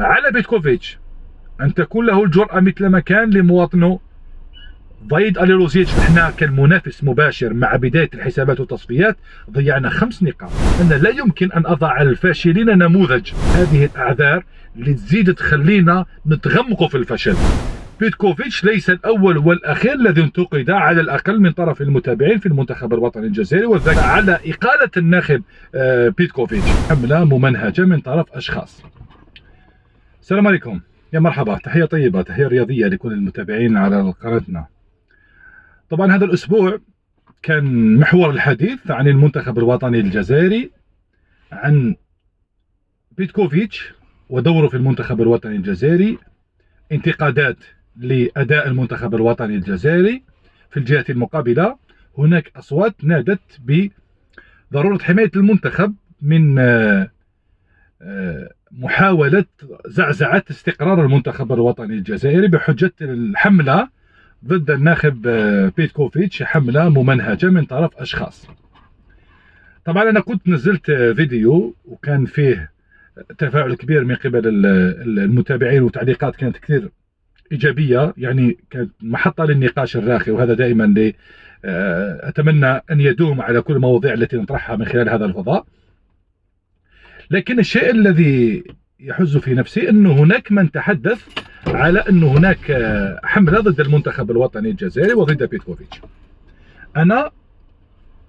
على بيتكوفيتش أن تكون له الجرأة مثل ما كان لمواطنه ضيد أليلوزيتش. احنا كالمنافس مباشر مع بداية الحسابات والتصفيات ضيعنا 5 نقاط. أنا لا يمكن أن أضع على الفاشلين نموذج. هذه الأعذار اللي تزيد تخلينا نتغمقوا في الفشل. بيتكوفيتش ليس الأول والأخير الذي انتقد على الأقل من طرف المتابعين في المنتخب الوطني الجزائري، والذكر على إقالة الناخب بيتكوفيتش. حملة ممنهجة من طرف أشخاص. السلام عليكم، يا مرحبا، تحية طيبة، تحية رياضية لكل المتابعين على قناتنا. طبعا هذا الأسبوع كان محور الحديث عن المنتخب الوطني الجزائري، عن بيتكوفيتش ودوره في المنتخب الوطني الجزائري، انتقادات لأداء المنتخب الوطني الجزائري. في الجهة المقابلة هناك أصوات نادت بضرورة حماية المنتخب من محاولة زعزعة استقرار المنتخب الوطني الجزائري بحجة الحملة ضد الناخب بيتكوفيتش، حملة ممنهجة من طرف أشخاص. طبعا أنا كنت نزلت فيديو وكان فيه تفاعل كبير من قبل المتابعين، وتعليقات كانت كثير إيجابية، يعني كانت محطة للنقاش الراقي، وهذا دائما أتمنى أن يدوم على كل المواضيع التي نطرحها من خلال هذا الفضاء. لكن الشيء الذي يحز في نفسي أنه هناك من تحدث على أنه هناك حملة ضد المنتخب الوطني الجزائري وضد بيتكوفيتش. أنا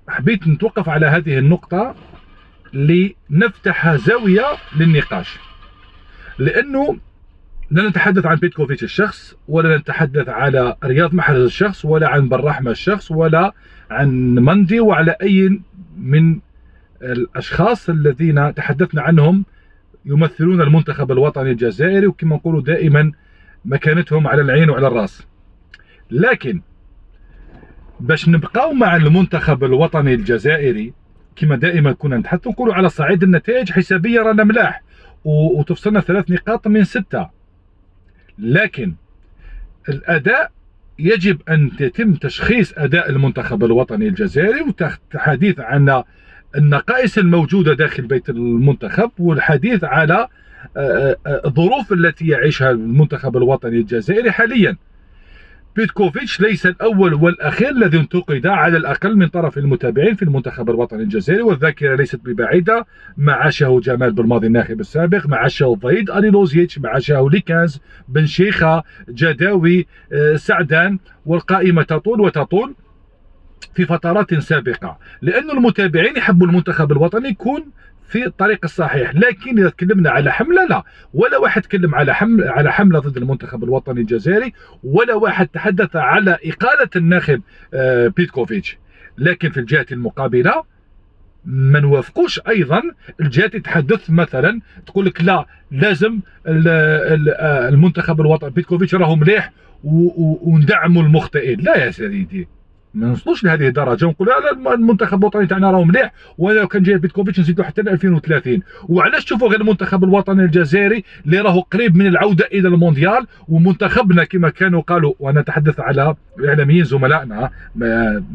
حبيت نتوقف على هذه النقطة لنفتح زاوية للنقاش، لأنه لا نتحدث عن بيتكوفيتش الشخص، ولا نتحدث على رياض محرز الشخص، ولا عن بالرحمة الشخص، ولا عن مندي، وعلى أي من الأشخاص الذين تحدثنا عنهم يمثلون المنتخب الوطني الجزائري، وكما نقولوا دائما مكانتهم على العين وعلى الراس. لكن باش نبقاو مع المنتخب الوطني الجزائري كما دائما كنا نتحدث نقولوا على صعيد النتائج حسابيا رانا ملاح وتفصلنا 3 نقاط من 6، لكن الأداء يجب أن يتم تشخيص أداء المنتخب الوطني الجزائري والحديث عن النقائص الموجودة داخل بيت المنتخب، والحديث على الظروف التي يعيشها المنتخب الوطني الجزائري حاليا. بيتكوفيتش ليس الأول والأخير الذي انتقد على الأقل من طرف المتابعين في المنتخب الوطني الجزائري، والذاكرة ليست ببعيدة. ما عاشه جمال بالماضي الناخب السابق، ما عاشه ضيد أليلوزيتش، ما عاشه ليكانز، بن شيخة، جداوي، سعدان، والقائمة تطول وتطول في فترات سابقة، لأن المتابعين يحبوا المنتخب الوطني يكون في الطريق الصحيح. لكن إذا تكلمنا على حملة، لا، ولا واحد تكلم على حملة ضد المنتخب الوطني الجزائري، ولا واحد تحدث على إقالة الناخب بيتكوفيتش. لكن في الجهة المقابلة ما نوافقوش أيضا الجهات تتحدث مثلا تقول لك لا، لازم المنتخب الوطني بيتكوفيتش راهو مليح وندعموا المخطئين. لا يا سيدي، ما نوصلوش لهذه الدرجه ونقول لا المنتخب الوطني تاعنا راهو مليح، ولو كان جاي بيتكوفيتش نزيدو حتى ل 2030. وعلاش تشوفوا غير المنتخب الوطني الجزائري اللي راهو قريب من العوده الى المونديال، ومنتخبنا كما كانوا قالوا، وانا اتحدث على الاعلاميين زملائنا،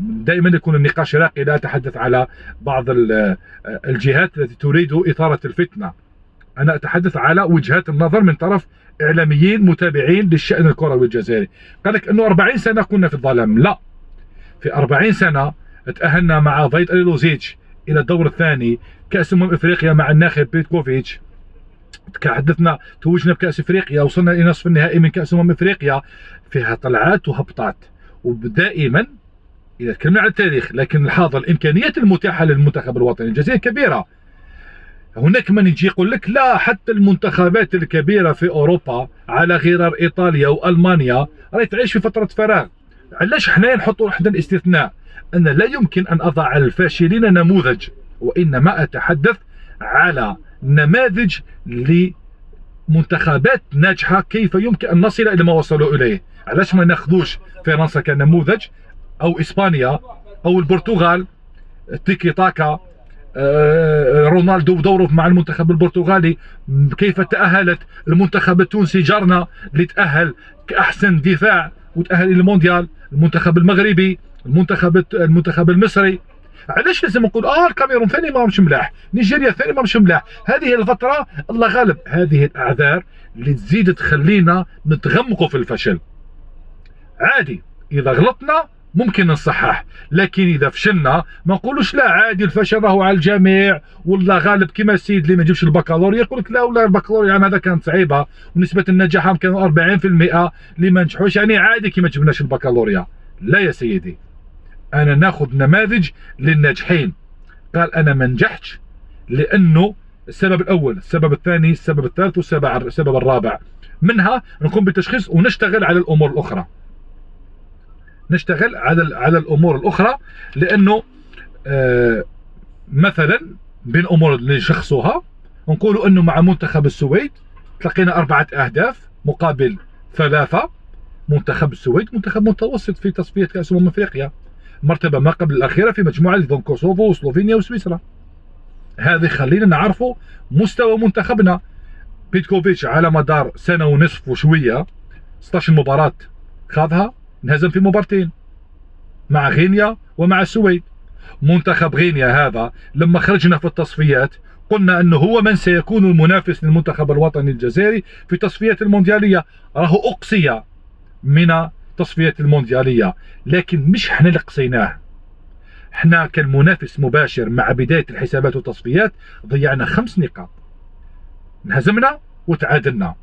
دائما يكون النقاش راقي، لا اتحدث على بعض الجهات التي تريد اثاره الفتنه. انا اتحدث على وجهات النظر من طرف اعلاميين متابعين للشان الكروي الجزائري. قال لك انه 40 سنه كنا في الظلام. لا، في 40 سنة تأهلنا مع ضيد أليلوزيتش إلى الدور الثاني كأس إفريقيا مع الناخب بيتكوفيتش. تحدثنا توجنا بكأس إفريقيا، وصلنا إلى نصف النهائي من كأس إفريقيا، فيها طلعات وهبطات. ودائما إذا تكلمنا على التاريخ، لكن الحاضر الإمكانيات المتاحة للمنتخب الوطني الجزائري كبيرة. هناك من يجي يقول لك لا، حتى المنتخبات الكبيرة في أوروبا على غرار إيطاليا وألمانيا راهي تعيش في فترة فراغ. علاش حنايا نحطوا وحده الاستثناء؟ أن لا يمكن أن أضع على الفاشلين نموذج، وإنما أتحدث على نماذج لمنتخبات ناجحة كيف يمكن أن نصل إلى ما وصلوا إليه. علاش ما ناخذوش فرنسا كنموذج، أو إسبانيا، أو البرتغال، تيكي تاكا، رونالدو بدوره مع المنتخب البرتغالي، كيف تأهلت المنتخب التونسي جارنا لتأهل كأحسن دفاع وتأهل إلى المونديال، المنتخب المغربي، المنتخب المصري. علاش لازم نقول الكاميرون ثاني ما مش ملاح، نيجيريا ثاني ما مش ملاح؟ هذه الفتره الله غالب، هذه الاعذار اللي تزيد تخلينا نتغمقوا في الفشل. عادي اذا غلطنا ممكن نصحح، لكن اذا فشلنا ما نقولوش لا عادي الفشل راهو على الجميع، والله غالب كما السيد اللي ما جابش البكالوريا يقول لك لا والله البكالوريا هذا كانت صعيبه ونسبه النجاح كانوا 40% اللي ما نجحوش، يعني عادي كي ما جبناش البكالوريا. لا يا سيدي، انا ناخذ نماذج للناجحين. قال انا ما نجحتش لانه السبب الاول، السبب الثاني، السبب الثالث، والسبب الرابع. منها نقوم بالتشخيص ونشتغل على الامور الاخرى. نشتغل على الامور الاخرى، لانه مثلا بين الامور اللي نشخصوها نقولوا انه مع منتخب السويد تلقينا 4 اهداف مقابل 3. منتخب السويد منتخب متوسط في تصفيه كاس افريقيا، مرتبه ما قبل الاخيره في مجموعه ضمن كوسوفو وسلوفينيا وسويسرا. هذه خلينا نعرفوا مستوى منتخبنا. بيتكوفيتش على مدار سنه ونصف وشويه 16 مباراه خاضها، انهزم في مبارتين مع غينيا ومع السويد. منتخب غينيا هذا لما خرجنا في التصفيات قلنا انه هو من سيكون المنافس للمنتخب الوطني الجزائري في تصفيات الموندياليه، راهو اقصي من تصفيات الموندياليه، لكن مش احنا اللي قصيناه. احنا كالمنافس مباشر مع بدايه الحسابات والتصفيات ضيعنا 5 نقاط، انهزمنا وتعادلنا.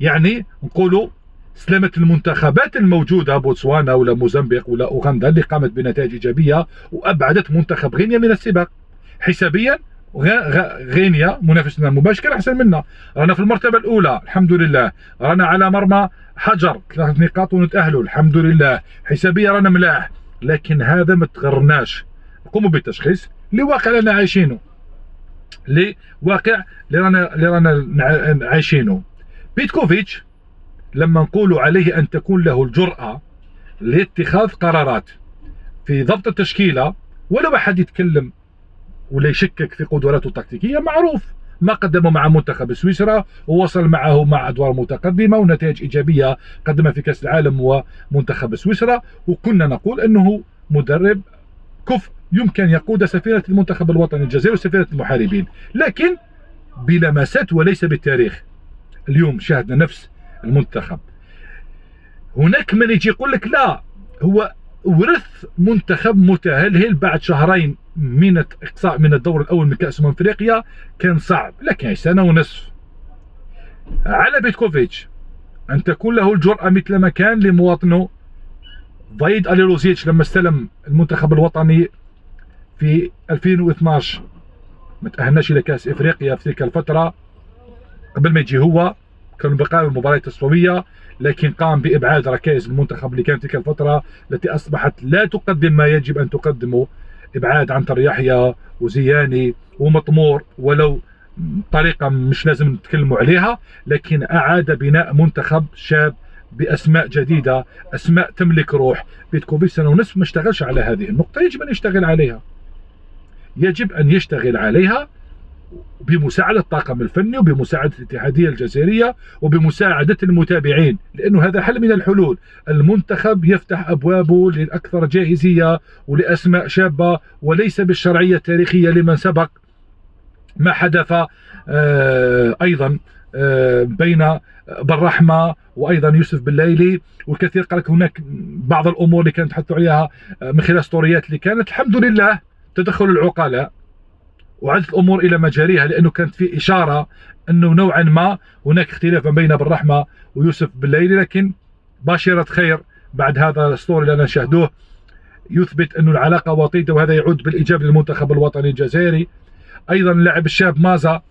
يعني نقولوا سلامة المنتخبات الموجودة بوتسوانا ولا موزمبيق ولا أوغندا اللي قامت بنتائج إيجابية وأبعدت منتخب غينيا من السباق. حسابيا غينيا منافسنا المباشر كان أحسن منا، رانا في المرتبة الأولى الحمد لله، رانا على مرمى حجر 3 نقاط ونتأهلوا الحمد لله، حسابيا رانا ملاح. لكن هذا ما تغرناش، نقوموا بالتشخيص لواقع لنا عايشينه، لواقع اللي رانا عايشينه. بيتكوفيتش لما نقولوا عليه أن تكون له الجرأة لاتخاذ قرارات في ضبط التشكيلة، ولو أحد يتكلم ولا يشكك في قدراته التكتيكية، معروف ما قدمه مع منتخب سويسرا ووصل معه مع أدوار متقدمة ونتائج إيجابية قدمها في كأس العالم ومنتخب سويسرا، وكنا نقول أنه مدرب كفء يمكن يقود سفينة المنتخب الوطني الجزائري وسفينة المحاربين، لكن بلمسات وليس بالتاريخ. اليوم شاهدنا نفس المنتخب. هناك من يجي يقول لك لا هو ورث منتخب متهلهل بعد شهرين من اقصاء من الدور الاول من كاس افريقيا، كان صعب، لكن سنه ونصف. على بيتكوفيتش ان تكون له الجرأه مثل ما كان لمواطنه ضايد اليروزيتش لما استلم المنتخب الوطني في 2012. ما تأهلناش الى كاس افريقيا في تلك الفتره، قبل ما يجي هو كانوا بقاء المباريات التصفيويه، لكن قام بابعاد ركائز المنتخب اللي كانت تلك الفتره التي اصبحت لا تقدم ما يجب ان تقدمه، ابعاد عنتر يحيى وزياني ومطمور، ولو طريقه مش لازم نتكلموا عليها، لكن اعاد بناء منتخب شاب باسماء جديده، اسماء تملك روح. بيتكوفيتش سنه ونصف ما اشتغلش على هذه النقطه، يجب ان يشتغل عليها، يجب ان يشتغل عليها بمساعدة الطاقم الفني وبمساعدة الاتحادية الجزائرية وبمساعدة المتابعين، لأنه هذا حل من الحلول. المنتخب يفتح أبوابه للأكثر جاهزية ولأسماء شابة وليس بالشرعية التاريخية لمن سبق. ما حدث أيضا بين بالرحمة وأيضا يوسف بالليلي والكثير، قال لك هناك بعض الأمور اللي كانت تحثوا عليها من خلال ستوريات اللي كانت، الحمد لله تدخل العقلاء وعادت الامور الى مجاريها، لانه كانت في اشاره انه نوعا ما هناك اختلاف ما بين بالرحمه ويوسف بالليلي، لكن باشره خير بعد هذا الاسطوري اللي نشاهدوه يثبت انه العلاقه وطيده، وهذا يعود بالايجاب للمنتخب الوطني الجزائري. ايضا اللاعب الشاب مازا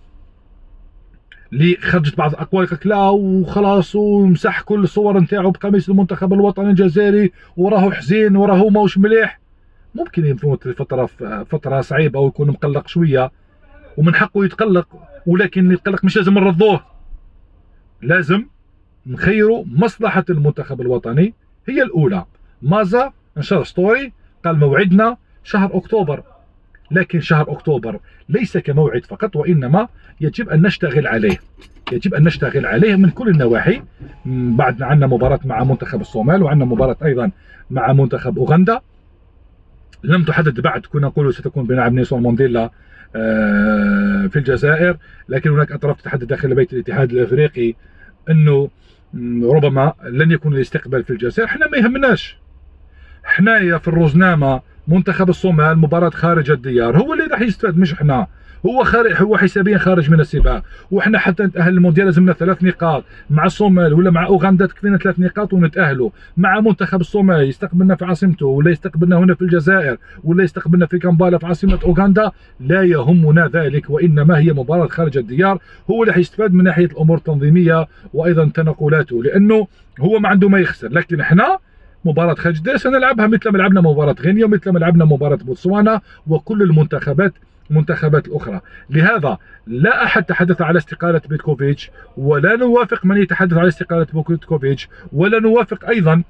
اللي خرجت بعض الاقوال قالك لا وخلاص ومسح كل الصور نتاعو بقميص المنتخب الوطني الجزائري وراهو حزين وراهو ماهوش مليح. ممكن يفوت فترة صعيبة ويكون مقلق شوية ومن حقه يتقلق، ولكن اللي يتقلق مش لازم نرضوه، لازم نخيروا مصلحة المنتخب الوطني هي الأولى. مازا نشر ستوري قال موعدنا شهر أكتوبر، لكن شهر أكتوبر ليس كموعد فقط، وإنما يجب أن نشتغل عليه، يجب أن نشتغل عليه من كل النواحي. بعد عندنا مباراة مع منتخب الصومال وعندنا مباراة أيضا مع منتخب أوغندا، لم تحدد بعد، كنا نقول ستكون بنلعب نيلسون مانديلا في الجزائر، لكن هناك اطراف تتحدث داخل بيت الاتحاد الافريقي انه ربما لن يكون الاستقبال في الجزائر. احنا ما يهمناش، حنايا في الروزنامه منتخب الصومال مباراه خارج الديار هو اللي راح يستفاد، مش احنا. هو خارج، هو حسابيا خارج من السباق، وحنا حتى نتاهل المونديال لازمنا 3 نقاط. مع الصومال ولا مع اوغندا تكفينا 3 نقاط ونتاهلوا. مع منتخب الصومال يستقبلنا في عاصمته، ولا يستقبلنا هنا في الجزائر، ولا يستقبلنا في كامبالا في عاصمه اوغندا، لا يهمنا ذلك، وانما هي مباراه خارج الديار. هو اللي حيستفاد من ناحيه الامور التنظيميه وايضا تنقلاته، لانه هو ما عنده ما يخسر. لكن احنا مباراة خارج الديار سنلعبها مثل ما لعبنا مباراة غينيا، ومثل ما لعبنا مباراة بوتسوانا وكل المنتخبات الأخرى. لهذا لا أحد تحدث على استقالة بيتكوفيتش، ولا نوافق من يتحدث على استقالة بيتكوفيتش، ولا نوافق أيضا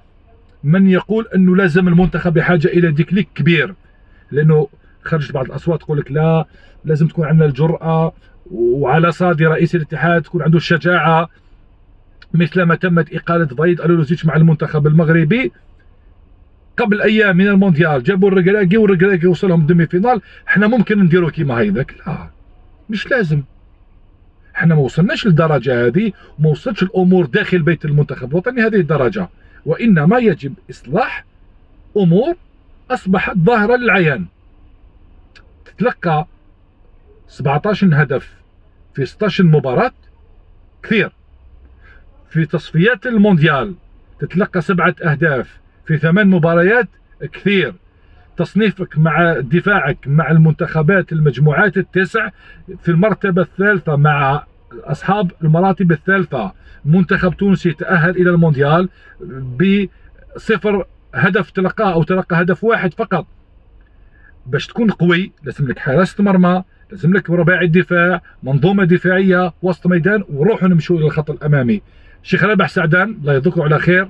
من يقول أنه لازم المنتخب بحاجة إلى ديكليك كبير، لأنه خرجت بعض الأصوات تقول لك لا، لازم تكون عندنا الجرأة، وعلى صادي رئيس الاتحاد تكون عنده الشجاعة، مثل ما تمت إقالة فايد ألولوزيتش مع المنتخب المغربي قبل ايام من المونديال. جابوا الركراكي والركراكي وصلهم الدمي فينال. احنا ممكن نديروا كيما هيداك؟ لا، مش لازم. احنا ما وصلناش للدرجه هذه، وما وصلتش الامور داخل بيت المنتخب الوطني هذه الدرجه، وانما يجب اصلاح امور اصبحت ظاهره للعيان. تتلقى 17 هدف في 16 مباراه كثير. في تصفيات المونديال تتلقى 7 اهداف في 8 مباريات كثير. تصنيفك مع دفاعك مع المنتخبات المجموعات التسع في المرتبة الثالثة مع أصحاب المراتب الثالثة. منتخب تونسي تأهل إلى المونديال بصفر هدف تلقاه، أو تلقى هدف واحد فقط. باش تكون قوي لازم لك حراسة مرمى، لازم لك رباعي الدفاع، منظومة دفاعية، وسط ميدان، وروحوا نمشوا إلى الخط الأمامي. شيخ رابح سعدان الله يذكره على خير،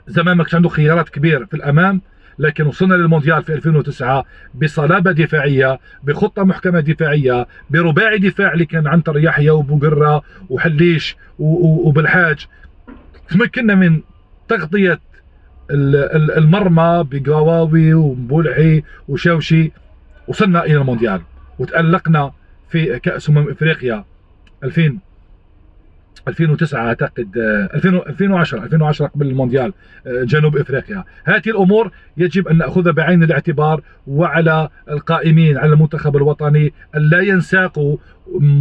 زمان ما كانش عنده خيارات كبير في الامام، لكن وصلنا للمونديال في 2009 بصلابه دفاعيه، بخطه محكمه دفاعيه، برباعي دفاع اللي كان عنتر يحيى وبوقره وحليش وبالحاج. تمكنا من تغطيه المرمى بقواوي ومبولعي وشاوشي. وصلنا الى المونديال وتألقنا في كأس افريقيا 2009 اعتقد، 2010 قبل المونديال جنوب افريقيا. هذه الامور يجب ان ناخذها بعين الاعتبار، وعلى القائمين على المنتخب الوطني ان لا ينساقوا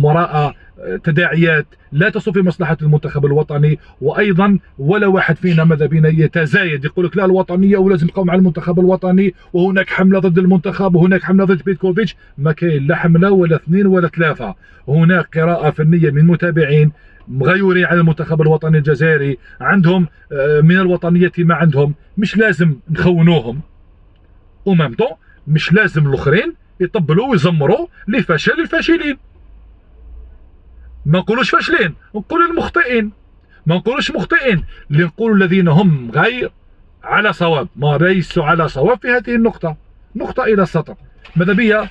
وراء تداعيات لا تصب في مصلحه المنتخب الوطني. وايضا ولا واحد فينا ماذا بينا يتزايد يقول لك لا الوطنيه ولازم نقوم على المنتخب الوطني، وهناك حمله ضد المنتخب وهناك حمله ضد بيتكوفيتش. ما كاين لا حمله ولا 2 ولا 3. هناك قراءه فنيه من متابعين مغيورين على المنتخب الوطني الجزائري، عندهم من الوطنية ما عندهم. مش لازم نخونوهم، ومامتو مش لازم الاخرين يطبلوا ويزمروا لفشل الفاشلين. ما نقولوش فاشلين، نقول المخطئين. ما نقولوش مخطئين، اللي نقول الذين هم غير على صواب، ما ليسوا على صواب في هذه النقطة. نقطة إلى السطر. ماذا بيا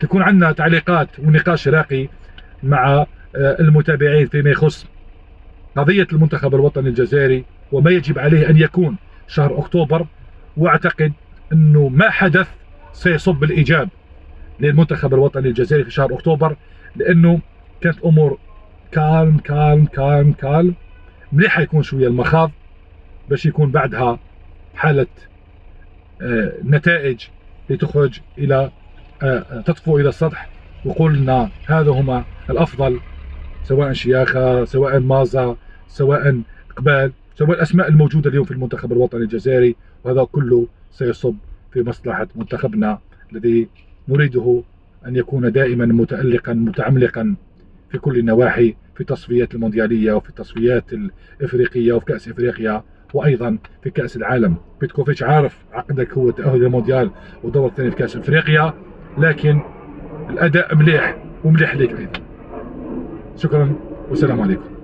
تكون عندنا تعليقات ونقاش راقي مع المتابعين فيما يخص قضية المنتخب الوطني الجزائري وما يجب عليه أن يكون شهر أكتوبر. وأعتقد أنه ما حدث سيصب بالإيجاب للمنتخب الوطني الجزائري في شهر أكتوبر، لأنه كانت أمور كالم. مليح يكون شوية المخاض باش يكون بعدها حالة نتائج لتخرج إلى تطفو إلى السطح وقلنا هذا هما الأفضل، سواء شياخة، سواء مازا، سواء قبال، سواء الأسماء الموجودة اليوم في المنتخب الوطني الجزائري. وهذا كله سيصب في مصلحة منتخبنا الذي نريده أن يكون دائما متألقا متعملقا في كل النواحي، في التصفيات المونديالية وفي التصفيات الإفريقية وفي كأس إفريقيا وأيضا في كأس العالم. بيتكوفيتش عارف عقدك هو التأهل إلى المونديال والدور الثاني في كأس إفريقيا، لكن الأداء مليح ومليح ليك أيضا. شكرا والسلام عليكم.